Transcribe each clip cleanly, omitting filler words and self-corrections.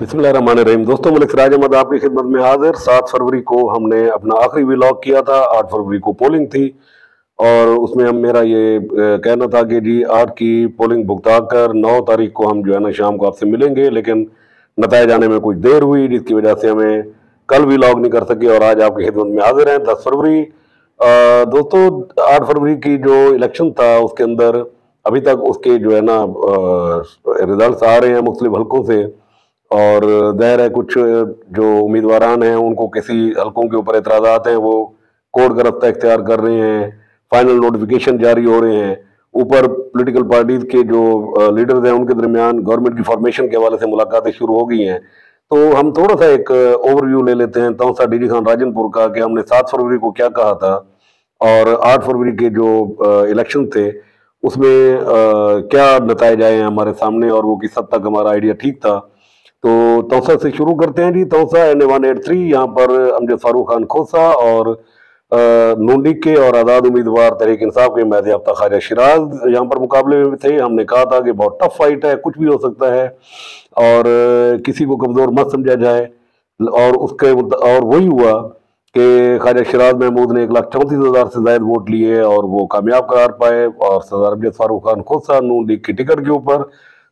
बिस्मिल्लाहिर्रहमानिर्रहीम। दोस्तों, मलिक सिराज अहमद आपकी खिदमत में हाजिर। 7 फरवरी को हमने अपना आखिरी व्लॉग किया था। 8 फरवरी को पोलिंग थी और उसमें हम मेरा ये कहना था कि जी 8 की पोलिंग भुगता कर 9 तारीख को हम जो है ना शाम को आपसे मिलेंगे, लेकिन नतायज आने में कुछ देर हुई जिसकी वजह से हमें कल व्लॉग नहीं कर सके और आज आपकी खिदमत में हाजिर हैं। 10 फरवरी दोस्तों, 8 फरवरी की जो इलेक्शन था उसके अंदर अभी तक उसके जो है ना रिजल्ट आ रहे हैं मुख्तलिफ हल्कों से, और ज़ाहिर है कुछ जो उम्मीदवारान हैं उनको किसी हलकों के ऊपर एतराज़ात हैं, वो कोर्ट का रास्ता इख्तियार कर रहे हैं, फाइनल नोटिफिकेशन जारी हो रहे हैं। ऊपर पॉलिटिकल पार्टीज के जो लीडर्स हैं उनके दरमियान गवर्नमेंट की फॉर्मेशन के हवाले से मुलाकातें शुरू हो गई हैं। तो हम थोड़ा सा एक ओवरव्यू ले लेते हैं तौसा डीडी खान राजनपुर का कि हमने 7 फरवरी को क्या कहा था और 8 फरवरी के जो इलेक्शन थे उसमें क्या नताइज आए हैं हमारे सामने और वो किस हद तक हमारा आइडिया ठीक था। तो तौसा से शुरू करते हैं जी। तौसा NA-183, यहाँ पर अमजद फारूक खान खोसा और नून लीग के और आज़ाद उम्मीदवार तहरीक इंसाफ के हिमायत याफ्ता ख्वाजा शिराज यहाँ पर मुकाबले में थे। हमने कहा था कि बहुत टफ फाइट है, कुछ भी हो सकता है और किसी को कमज़ोर मत समझा जाए। और वही हुआ कि ख्वाजा शिराज महमूद ने 1,34,000 से ज़ायद वोट लिए और वो कामयाब करार पाए, और सरदार अमजद फारूक खान खोसा नून लीग की टिकट के ऊपर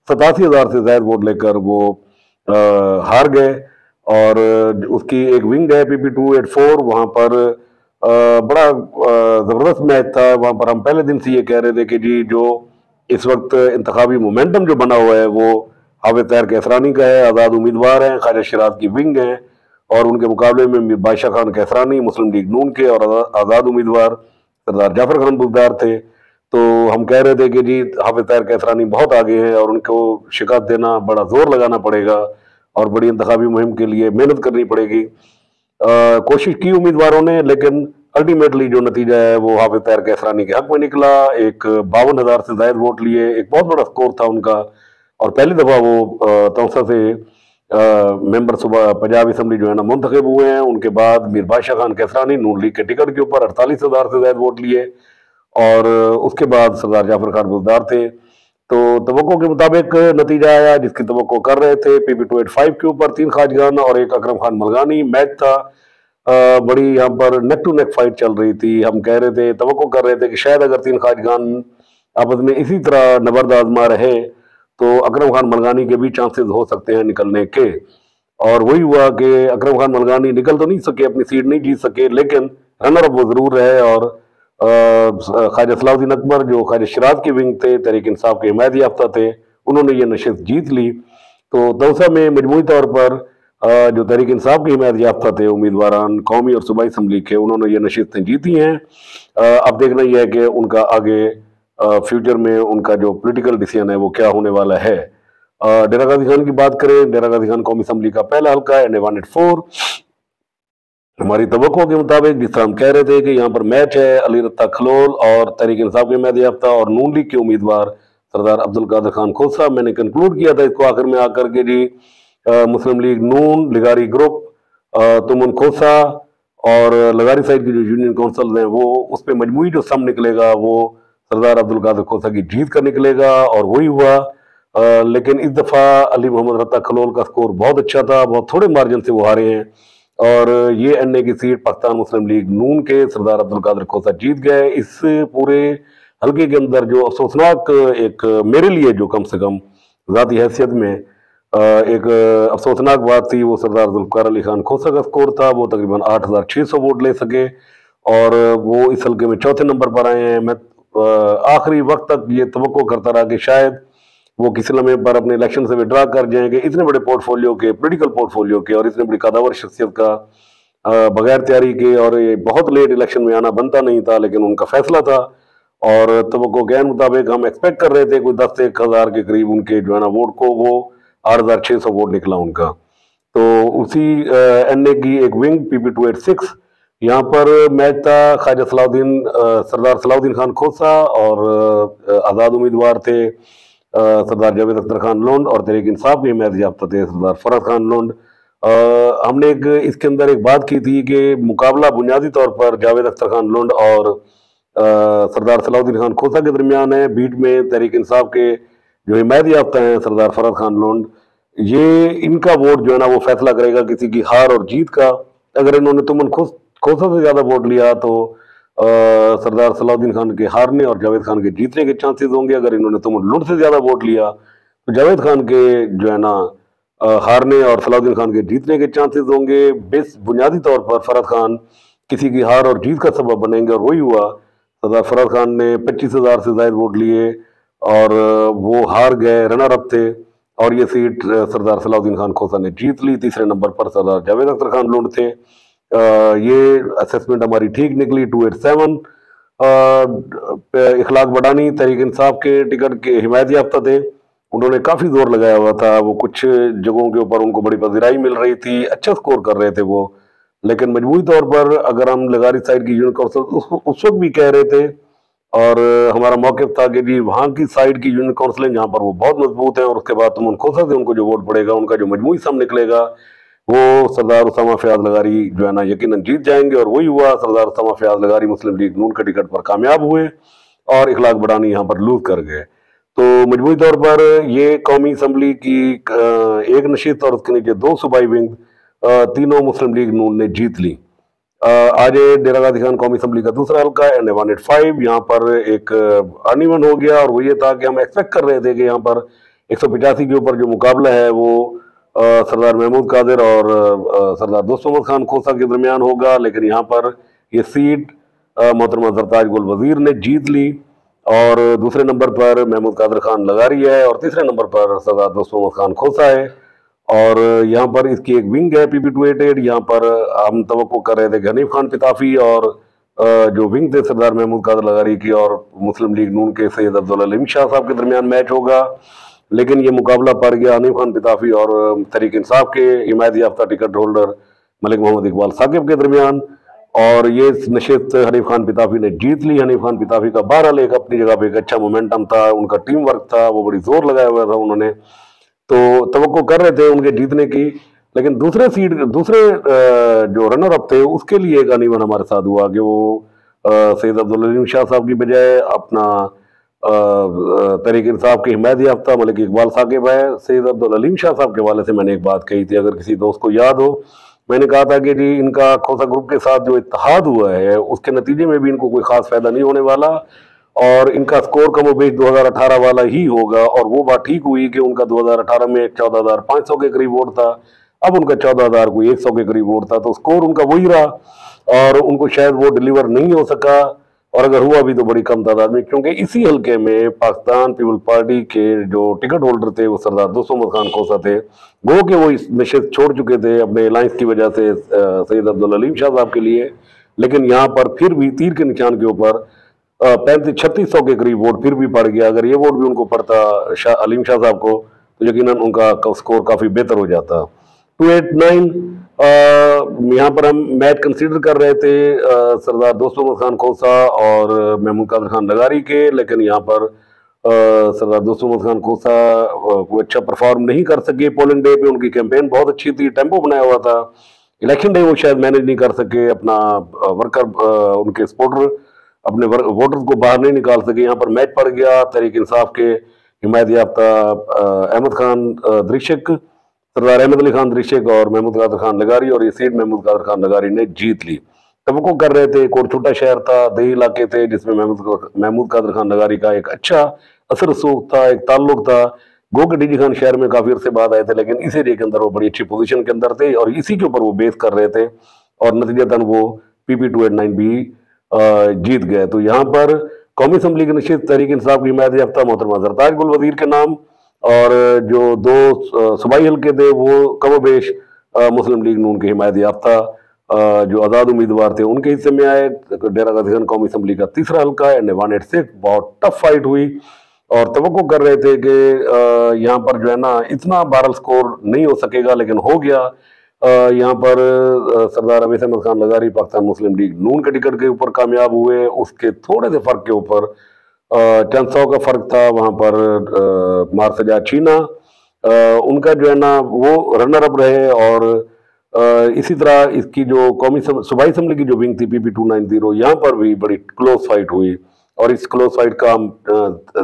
87,000 से ज़ायद वोट लेकर वो हार गए। और उसकी एक विंग है PP-284, वहाँ पर बड़ा ज़बरदस्त मैच था। वहाँ पर हम पहले दिन से ये कह रहे थे कि जी जो इस वक्त इंतखाबी मोमेंटम जो बना हुआ है वो हाफिज तैयब कैसरानी का है, आज़ाद उम्मीदवार हैं, ख्वाजा शिराज की विंग है, और उनके मुकाबले में मीर बादशाह खान कैसरानी मुस्लिम लीग नून के और आज़ाद उम्मीदवार सरदार जाफर खान बुजदार थे। तो हम कह रहे थे कि जी हाफिज तैयब कैसरानी बहुत आगे हैं और उनको शिकस्त देना, बड़ा जोर लगाना पड़ेगा और बड़ी इंतखाबी मुहिम के लिए मेहनत करनी पड़ेगी। कोशिश की उम्मीदवारों ने, लेकिन अल्टीमेटली जो नतीजा है वो हाफिज तैयब कैसरानी के हक में निकला। एक 52,000 से ज़ायद वोट लिए, एक बहुत बड़ा स्कोर था उनका, और पहली दफ़ा वो तौसा से मेंबर सुबह पंजाब असम्बली जो है ना मुंतखब हुए हैं। उनके बाद मीर बादशाह खान कैसरानी नून लीग के टिकट के ऊपर 48,000 से ज़ायद वोट लिए, और उसके बाद सरदार जाफर खान बुजदार थे। तो तवक्को के मुताबिक नतीजा आया जिसकी तवक्को कर रहे थे। PP-285 के ऊपर 3 खाजगान और एक अकरम खान मलगानी मैच था। बड़ी यहाँ पर नेक टू नेक फाइट चल रही थी। हम कह रहे थे, तवक्को कर रहे थे कि शायद अगर 3 खाजगान आपस में इसी तरह नबर्द आजमा रहे तो अकरम खान मलगानी के भी चांसेस हो सकते हैं निकलने के। और वही हुआ कि अकरम खान मलगानी निकल तो नहीं सके, अपनी सीट नहीं जीत सके, लेकिन रनर अप वो जरूर रहे। और ख्वाजा सलाउद्दीन अकबर जो ख्वाजा शिराज के विंग थे, तहरीक इंसाफ के हिमायत याफ्ता थे, उन्होंने ये नशिस्त जीत ली। तो दौसा में मजमूई तौर पर जो तहरीक इंसाफ के हिमायत याफ्ता थे उम्मीदवारान कौमी और सूबाई असम्बली के, उन्होंने ये नशिस्तें जीती हैं। अब देखना यह है कि उनका आगे फ्यूचर में उनका जो पोलिटिकल डिसीजन है वो क्या होने वाला है। डेरा गाजी खान की बात करें, डेरा गाजी खान कौमी असम्बली का पहला हल्का है NA-184। हमारी तवक्को के मुताबिक जिस तरह हम कह रहे थे कि यहाँ पर मैच है अली रत्ता खलोल और तहरीक इंसाफ के हिमायत याफ्ता और नून लीग के उम्मीदवार सरदार अब्दुल कादिर खान खोसा। मैंने कंक्लूड किया था इसको आखिर में आकर के जी मुस्लिम लीग नून, लिगारी ग्रुप, तुमन खोसा और लगारी साइड की जो यूनियन काउंसिल हैं वो उस पर मजमूई जो सम निकलेगा वो सरदार अब्दुल कादिर खोसा की जीत का निकलेगा, और वही हुआ। लेकिन इस दफ़ा अली मोहम्मद रत्ता खलोल का स्कोर बहुत अच्छा था, बहुत थोड़े मार्जिन से वो हारे हैं, और ये NA की सीट पाकिस्तान मुस्लिम लीग नून के सरदार अब्दुल कादिर खोसा जीत गए। इस पूरे हल्के के अंदर जो अफसोसनाक एक मेरे लिए जो कम से कम ज़ाती हैसियत में एक अफसोसनाक बात थी वो सरदार जुल्फ़िकार अली खान खोसा का स्कोर था। वो तकरीबन 8,600 वोट ले सके और वो इस हल्के में चौथे नंबर पर आए हैं। मैं आखिरी वक्त तक ये तवक्को करता रहा कि शायद वो किसी लम्हे पर अपने इलेक्शन से विड्रा कर जाएंगे। इतने बड़े पोर्टफोलियो के, पोलिटिकल पोर्टफोलियो के और इतने बड़ी कदावर शख्सियत का बगैर तैयारी के, और ये बहुत लेट इलेक्शन में आना बनता नहीं था, लेकिन उनका फैसला था। और तवक्को के मुताबिक हम एक्सपेक्ट कर रहे थे कोई 10 से 1,000 के करीब उनके जो है ना वोट को, वो 8,600 वोट निकला उनका। तो उसी NA की एक विंग PP-286, यहाँ पर मैच था ख्वाजा सरदार सलाउद्दीन खान खोसा और आज़ाद उम्मीदवार थे सरदार जावेद अख्तर खान लोंड और तहरीक इंसाफ के हिमायत याफ्ता थे सरदार फरहत खान लोंड। हमने इसके अंदर एक बात की थी कि मुकाबला बुनियादी तौर पर जावेद अख्तर खान लोंड और सरदार सलाउद्दीन खान खोसा के दरमियान है। बीट में तहरीक इंसाफ के जो हिमायत याफ्ता हैं सरदार फरहत खान लोंड, ये इनका वोट जो है ना वो फैसला करेगा किसी की हार और जीत का। अगर इन्होंने तुमन खोसा से ज्यादा वोट लिया तो सरदार सलाउद्दीन खान के हारने और जावेद खान के जीतने के चांसेस होंगे। अगर इन्होंने तुमन लुट से ज्यादा वोट लिया तो जावेद खान के जो है ना हारने और सलाउद्दीन खान के जीतने के चांसेस होंगे। बेस बुनियादी तौर पर फरहत खान किसी की हार और जीत का सबब बनेंगे, और वही हुआ। सरदार फरहत खान ने 25,000 से ज्यादा वोट लिए और वो हार गए, रनर अप थे, और ये सीट सरदार सलाउद्दीन खान खोसा ने जीत ली। तीसरे नंबर पर सरदार जावेद अख्तर खान लुंड थे। ये असेसमेंट हमारी ठीक निकली। 287 इखलाक बडानी तहरीक इंसाफ के टिकट के हिमायत याफ्ता थे। उन्होंने काफी जोर लगाया हुआ था, वो कुछ जगहों के ऊपर उनको बड़ी पजीराई मिल रही थी, अच्छा स्कोर कर रहे थे वो। लेकिन मजबूरी तौर पर अगर हम लगारी साइड की यूनियन काउंसिल उस वक्त भी कह रहे थे, और हमारा मौक़िफ़ था कि जी वहाँ की साइड की यूनियन काउंसिलें जहाँ पर वो बहुत मजबूत हैं, और उसके बाद तुम खोसा से उनको जो वोट पड़ेगा उनका जो मजमूई सम निकलेगा वो सरदार उसामा फयाज लगारी जो है ना यकीनन जीत जाएंगे। और वही हुआ, सरदार उसामा फयाज लगारी मुस्लिम लीग नून के टिकट पर कामयाब हुए और इखलाक बडानी यहाँ पर लूज कर गए। तो मजमूई तौर पर ये कौमी असम्बली की एक नशिस्त और उसके नीचे 2 सूबाई विंग तीनों मुस्लिम लीग नून ने जीत ली। आज डेरा गाजी खान कौमी असम्बली का दूसरा हल्का है, एंड 185 यहाँ पर एक अनइवन हो गया। और वो ये था कि हम एक्सपेक्ट कर रहे थे कि यहाँ पर 185 के ऊपर जो मुकाबला है वो सरदार महमूद कादिर और सरदार दोस्त मोहम्मद खान खोसा के दरमियान होगा, लेकिन यहाँ पर ये सीट मोहतरमा जरताज गुल वजीर ने जीत ली। और दूसरे नंबर पर महमूद कादिर खान लगारी है और तीसरे नंबर पर सरदार दोस्त मोहम्मद खान खोसा है। और यहाँ पर इसकी एक विंग है PP 288। यहाँ पर हम तवक्को कर रहे थे कि हनीफ खान पिताफी और जो विंग थे सरदार महमूद कादिर लगारी की और मुस्लिम लीग नून के सैयद अब्दुल अलीम शाह साहब के दरमियान मैच होगा, लेकिन ये मुकाबला पड़ गया हनीफ खान पिताफी और तहरीक इंसाफ के हिमायत याफ्ता टिकट होल्डर मलिक मोहम्मद इकबाल साकिब के दरमियान। और ये नशिस्त हनीफ खान पिताफी ने जीत ली। हनीफ खान पिताफी का बहरहाल एक अपनी जगह पे एक अच्छा मोमेंटम था, उनका टीम वर्क था, वो बड़ी जोर लगाया हुआ था उन्होंने, तो तवक्को कर रहे थे उनके जीतने की। लेकिन दूसरे जो रनर अप थे उसके लिए एक अनइवन हमारे साथ हुआ कि वो सैयद अब्दुल अलीम शाह साहब की बजाय अपना तहरीक इंसाफ के हिमायत याफ्ता मलिक इकबाल साकिब है। सैयद अब्दुल अलीम शाह साहब के हवाले से मैंने एक बात कही थी, अगर किसी दोस्त को याद हो, मैंने कहा था कि जी इनका खोसा ग्रुप के साथ जो इत्तेहाद हुआ है उसके नतीजे में भी इनको कोई खास फायदा नहीं होने वाला, और इनका स्कोर कमोबेश 2018 वाला ही होगा। और वो बात ठीक हुई कि उनका 2018 में 14,500 के करीब वोट था, अब उनका 14,100 के करीब वोट था, तो स्कोर उनका वही रहा और उनको शायद वो डिलीवर नहीं हो सका, और अगर हुआ भी तो बड़ी कम तादाद में, क्योंकि इसी हल्के में पाकिस्तान पीपल पार्टी के जो टिकट होल्डर थे वो सरदार दोस्त मोहम्मद खान खोसा थे, गो के वो इस नशिस्त छोड़ चुके थे अपने अलायंस की वजह से सैयद अब्दुल अलीम शाह साहब के लिए। लेकिन यहाँ पर फिर भी तीर के निशान के ऊपर 3500-3600 के करीब वोट फिर भी पड़ गया। अगर ये वोट भी उनको पड़ता अलीम शाह साहब को तो यकीनन उनका स्कोर काफी बेहतर हो जाता। 289 यहाँ पर हम मैच कंसीडर कर रहे थे सरदार दोस्त मोहम्मद खान खोसा और महमूद कादिर खान लगारी के, लेकिन यहाँ पर सरदार दोस्त मोहम्मद खान खोसा कोई अच्छा परफॉर्म नहीं कर सके। पोलिंग डे पे उनकी कैंपेन बहुत अच्छी थी, टेम्पो बनाया हुआ था। इलेक्शन डे वो शायद मैनेज नहीं कर सके, अपना वर्कर उनके सपोर्टर अपने वोटर्स को बाहर नहीं निकाल सके। यहाँ पर मैच पड़ गया तहरीक इंसाफ के हिमायत याफ्ता अहमद खान दृशक, सरदार अहमद अली खान दृशक और महमूद कादिर खान लगारी, और ये सीट महमूद कादिर खान लगारी ने जीत ली। तवक्को कर रहे थे, एक और छोटा शहर था, दही इलाके थे, जिसमें महमूद कादिर खान लगारी का एक अच्छा असर रसूख था, एक ताल्लुक था। गो के डीजी खान शहर में काफी अरसे बाद आए थे, लेकिन इस एरिया के अंदर वो बड़ी अच्छी पोजीशन के अंदर थे और इसी के ऊपर वो बेस कर रहे थे, और नतीजतन वो PP 289 भी जीत गए। तो यहाँ पर कौमी असम्बली की नशिस्त तहरीक इंसाफ की हिमायत याफ्ता मोहतरमा जरताज गुल वजीर के नाम, और जो 2 सूबाई हल्के थे वो कमोबेश मुस्लिम लीग नून के हिमायत याफ्ता जो आज़ाद उम्मीदवार थे उनके हिस्से में आए। डेरा गाजी खान कौमी असम्बली का तीसरा हल्का है, 186 बहुत टफ फाइट हुई, और तवक्को कर रहे थे कि यहाँ पर जो है ना इतना बहरहाल स्कोर नहीं हो सकेगा, लेकिन हो गया। यहाँ पर सरदार अवैस अहमद खान लगारी पाकिस्तान मुस्लिम लीग नून के टिकट के ऊपर कामयाब हुए। उसके थोड़े से फर्क के ऊपर चंद सौ का फर्क था, वहाँ पर मारसजा चीना उनका जो है ना वो रनर अप रहे। और इसी तरह इसकी जो कौमी सूबाई असम्बली की जो विंग थी PP 290, यहाँ पर भी बड़ी क्लोज फाइट हुई, और इस क्लोज फाइट का हम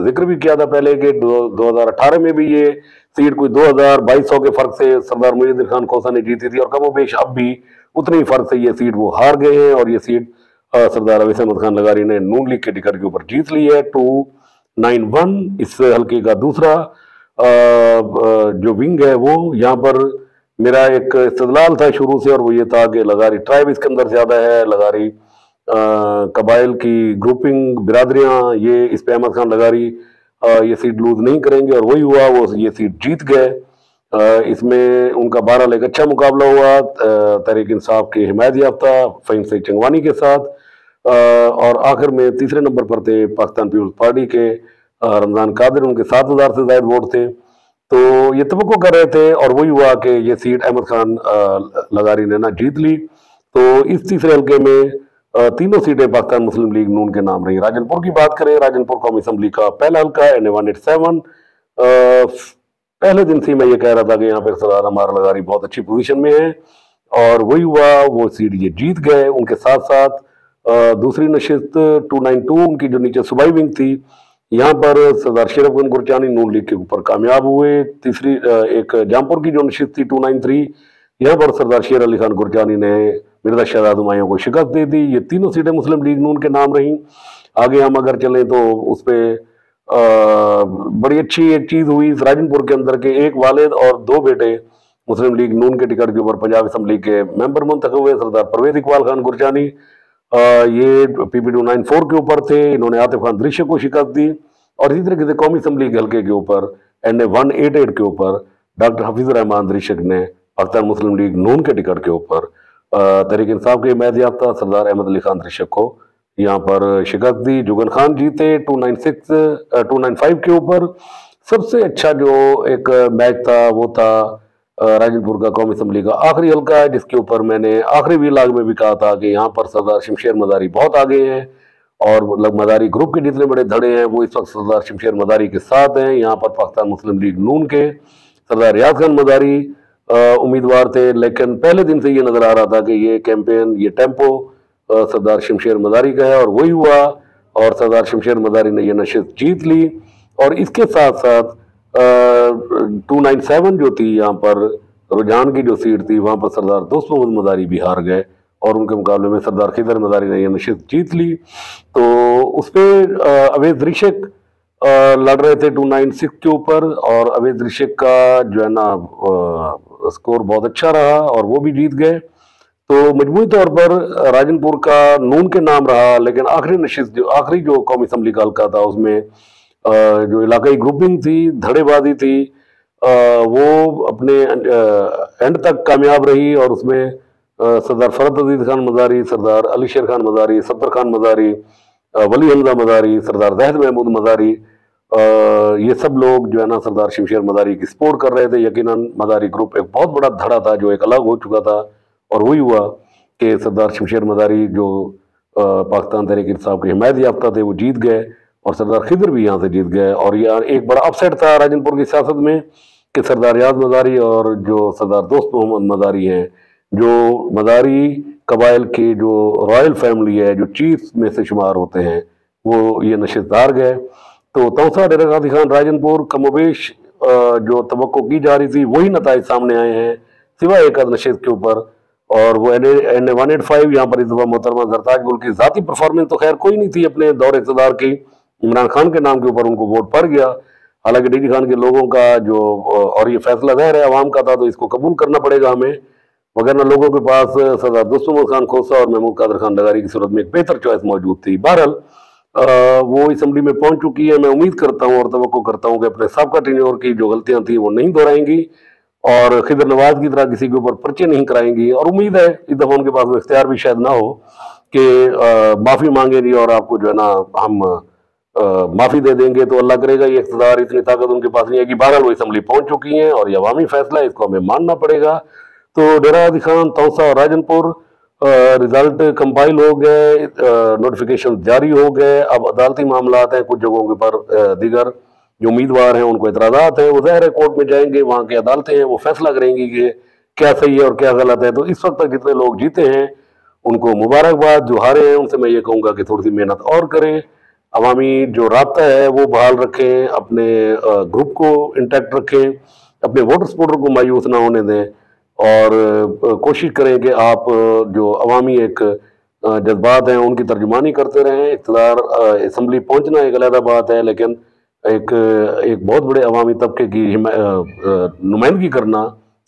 जिक्र भी किया था पहले कि 2018 में भी ये सीट कोई 2200 के फर्क से सरदार मुहिउद्दीन खान खोसा ने जीती थी और कमोबेश अब भी उतनी ही फर्क से ये सीट वो हार गए हैं और ये सीट सरदार अवैस अहमद खान लगारी ने नून लीग के टिकट के ऊपर जीत ली है। 291 इस हल्के का दूसरा जो विंग है वो, यहाँ पर मेरा एक इस्तदलाल था शुरू से और वो ये था कि लगारी ट्राइब इसके अंदर ज्यादा है, लगारी कबाइल की ग्रुपिंग बिरादरियां ये इस पे अहमद खान लगारी ये सीट लूज नहीं करेंगे और वही हुआ, वो ये सीट जीत गए। इसमें उनका बहरहाल एक अच्छा मुकाबला हुआ तहरीक इंसाफ के हिमायत याफ्ता फ़हीम सईद चंगवानी के साथ और आखिर में तीसरे नंबर पर थे पाकिस्तान पीपल्स पार्टी के रमजान कादिर, उनके 7000 से ज्यादा वोट थे। तो ये तवक्को कर रहे थे और वही हुआ कि ये सीट अहमद खान लगारी ने ना जीत ली। तो इस तीसरे हल्के में तीनों सीटें पाकिस्तान मुस्लिम लीग नून के नाम रही। राजनपुर की बात करें, राजनपुर कौमी असम्बली का पहला हल्का NA 187। पहले दिन से मैं ये कह रहा था कि यहाँ पे सरदार हमारा लगारी बहुत अच्छी पोजीशन में है और वही हुआ, वो सीट ये जीत गए। उनके साथ साथ दूसरी नशिस्त 292 उनकी जो नीचे सूबाई विंग थी, यहाँ पर सरदार शेर अफगन गुरजानी नून लीग के ऊपर कामयाब हुए। तीसरी एक जामपुर की जो नशिस्त थी 293, यहाँ पर सरदार शेर अली खान गुरजानी ने मिर्जा शहजाद हुमायूं को शिकस्त दे दी। ये तीनों सीटें मुस्लिम लीग नून के नाम रहीं। आगे हम अगर चलें तो उस पर बड़ी अच्छी एक चीज हुई, राजनपुर के अंदर के एक वालिद और दो बेटे मुस्लिम लीग नून के टिकट के ऊपर पंजाब असम्बली के मेंबर मुंतखब हुए। सरदार परवेज इकबाल खान गुरजानी ये PP 294 के ऊपर थे, इन्होंने आतिफ खान दृश्य को शिकस्त दी। और इसी तरीके से कौमी असम्बली के हल्के के ऊपर NA 188 के ऊपर डॉक्टर हफीजुर रहमान दृश्यक ने पाकिस्तान मुस्लिम लीग नून के टिकट के ऊपर तहरीक इंसाफ के हिमायत याफ्ता सरदार अहमद अली खान दृश्यक को यहाँ पर शिकस्त दी। जुगन खान जीते 295 के ऊपर। सबसे अच्छा जो एक मैच था वो था राजनपुर का कौमी असम्बली का आखिरी हल्का है, जिसके ऊपर मैंने आखिरी व्लॉग में भी कहा था कि यहाँ पर सरदार शमशेर मदारी बहुत आगे हैं और मतलब मदारी ग्रुप के जितने बड़े धड़े हैं वो इस वक्त सरदार शमशेर मदारी के साथ हैं। यहाँ पर पाकिस्तान मुस्लिम लीग नून के सरदार रियाज खान मदारी उम्मीदवार थे, लेकिन पहले दिन से ये नजर आ रहा था कि ये कैंपेन, ये टेम्पो सरदार शमशेर मदारी का है और वही हुआ और सरदार शमशेर मदारी ने यह नशिस्त जीत ली। और इसके साथ साथ 297 जो थी यहाँ पर रुझान की जो सीट थी वहां पर सरदार दोस्त मोहम्मद मदारी भी हार गए और उनके मुकाबले में सरदार खिदर मदारी ने यह नशिस्त जीत ली। तो उस पर अवैस दृश्यक लड़ रहे थे 296 के ऊपर और अवैस दृश्यक का जो है ना स्कोर बहुत अच्छा रहा और वो भी जीत गए। तो मजमूई तौर पर राजनपुर का नून के नाम रहा, लेकिन आखिरी नशिस्त जो आखिरी जो कौमी असम्बली का हल्का था उसमें जो इलाकाई ग्रुपिंग थी, धड़ेबाजी थी, वो अपने एंड तक कामयाब रही और उसमें सरदार फरहत अजीज खान मदारी, सरदार अली शेर खान मदारी, सत्तर खान मदारी, वली हमजा मदारी, सरदार जहद महमूद मदारी, ये सब लोग जो है ना सरदार शमशेर मदारी की सपोर्ट कर रहे थे। यकीनन मदारी ग्रुप एक बहुत बड़ा धड़ा था जो एक अलग हो चुका था और वही हुआ कि सरदार शमशेर मदारी जो पाकिस्तान तहरीक इंसाफ के हिमायत याफ्ता थे वो जीत गए और सरदार खिदर भी यहाँ से जीत गए। और यह एक बड़ा अपसेट था राजनपुर की सियासत में कि सरदार रियाज मदारी और जो सरदार दोस्त मोहम्मद मदारी हैं, जो मदारी कबाइल की जो रॉयल फैमिली है, जो चीफ में से शुमार होते हैं, वो ये नशिस्त हार गए। तो तौसा डेरा गाजी खान राजनपुर कमोबेश जो तवक्को की जा रही थी वही नताइज सामने आए हैं सिवाय एक नशिस्त के ऊपर और वो NA 185। यहाँ पर इस दफा मोहतरमा जरताज गुल की जाती परफॉर्मेंस तो खैर कोई नहीं थी अपने दौर इक़्तिदार की, इमरान खान के नाम के ऊपर उनको वोट पड़ गया। हालांकि DG खान के लोगों का जो और ये फैसला ज़ाहिर है अवाम का था तो इसको कबूल करना पड़ेगा हमें, वगरना लोगों के पास सरदार दोस्त मोहम्मद खान खोसा और महमूद कादर खान लगारी की सूरत में एक बेहतर चॉइस मौजूद थी। बहरहाल वो असम्बली में पहुंच चुकी है। मैं उम्मीद करता हूँ और तवक्को करता हूँ कि अपने साबका टेन्योर की जो गलतियां थी वो नहीं दोहराएंगी और खिदर नवाज की तरह किसी के ऊपर पर्चे नहीं कराएंगी। और उम्मीद है इस दफा उनके पास इख्तियार भी शायद ना हो कि माफी मांगेंगी और आपको जो है ना हम माफी दे देंगे, तो अल्लाह करेगा ये इख्तियार इतनी ताकत उनके पास नहीं है कि बहरहाल वो असम्बली पहुंच चुकी हैं और ये अवामी फैसला है, इसको हमें मानना पड़ेगा। तो डेरा गाजी खान, तौसा और राजनपुर रिजल्ट कंपाइल हो गए, नोटिफिकेशन जारी हो गए। अब अदालती मामलात हैं, कुछ जगहों के पर दीगर जो उम्मीदवार हैं उनको एतराज़ात हैं, वो ज़ाहिर है कोर्ट में जाएंगे, वहाँ की अदालतें हैं वो फैसला करेंगी कि क्या सही है और क्या गलत है। तो इस वक्त तक जितने लोग जीते हैं उनको मुबारकबाद, जो हारे हैं उनसे मैं ये कहूँगा कि थोड़ी सी मेहनत और करें, अवामी जो राब्ता है वो बहाल रखें, अपने ग्रुप को इंटैक्ट रखें अपने वोटर सपोर्टर को मायूस ना होने दें और कोशिश करें कि आप जो अवामी एक जज्बात हैं उनकी तर्जुमानी करते रहें। इक़्तिदार असम्बली पहुंचना एक अलग बात है, लेकिन एक एक बहुत बड़े अवामी तबके की नुमाइंदगी करना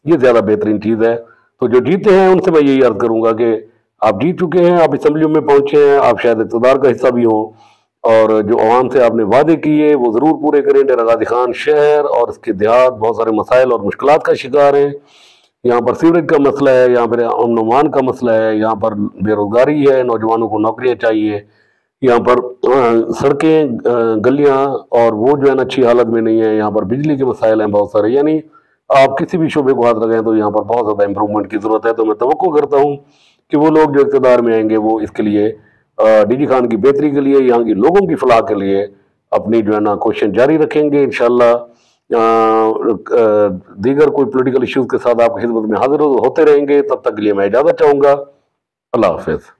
ये ज़्यादा बेहतरीन चीज़ है। तो जो जीते हैं उनसे मैं यही अर्ज़ करूँगा कि आप जीत चुके हैं, आप असम्बलियों में पहुंचे हैं, आप शायद इक़्तिदार का हिस्सा भी हों, और जो अवाम से आपने वादे किए वो ज़रूर पूरे करें। डेरा गाजी खान शहर और इसके देहात बहुत सारे मसाइल और मुश्किलात का शिकार हैं। यहाँ पर सीवरेज का मसला है, यहाँ पर अमन अमान का मसला है, यहाँ पर बेरोज़गारी है, नौजवानों को नौकरियाँ चाहिए, यहाँ पर सड़कें गलियाँ और वो जो है ना अच्छी हालत में नहीं है, यहाँ पर बिजली के मसाइल हैं बहुत सारे। यानी आप किसी भी शोबे को हाथ लगाएं तो यहाँ पर बहुत ज़्यादा इम्प्रूवमेंट की ज़रूरत है। तो मैं तवक्को करता हूँ कि वो लोग जो इक़्तिदार में आएंगे वो इसके लिए डीजी खान की बेहतरी के लिए, यहाँ की लोगों की फलाह के लिए अपनी जो है ना कोशिश जारी रखेंगे। इंशाल्लाह दीगर कोई पॉलिटिकल इश्यूज़ के साथ आपकी खिदमत में हाजिर होते रहेंगे। तब तक के लिए मैं इजाज़त चाहूँगा। अल्लाह हाफ़िज़।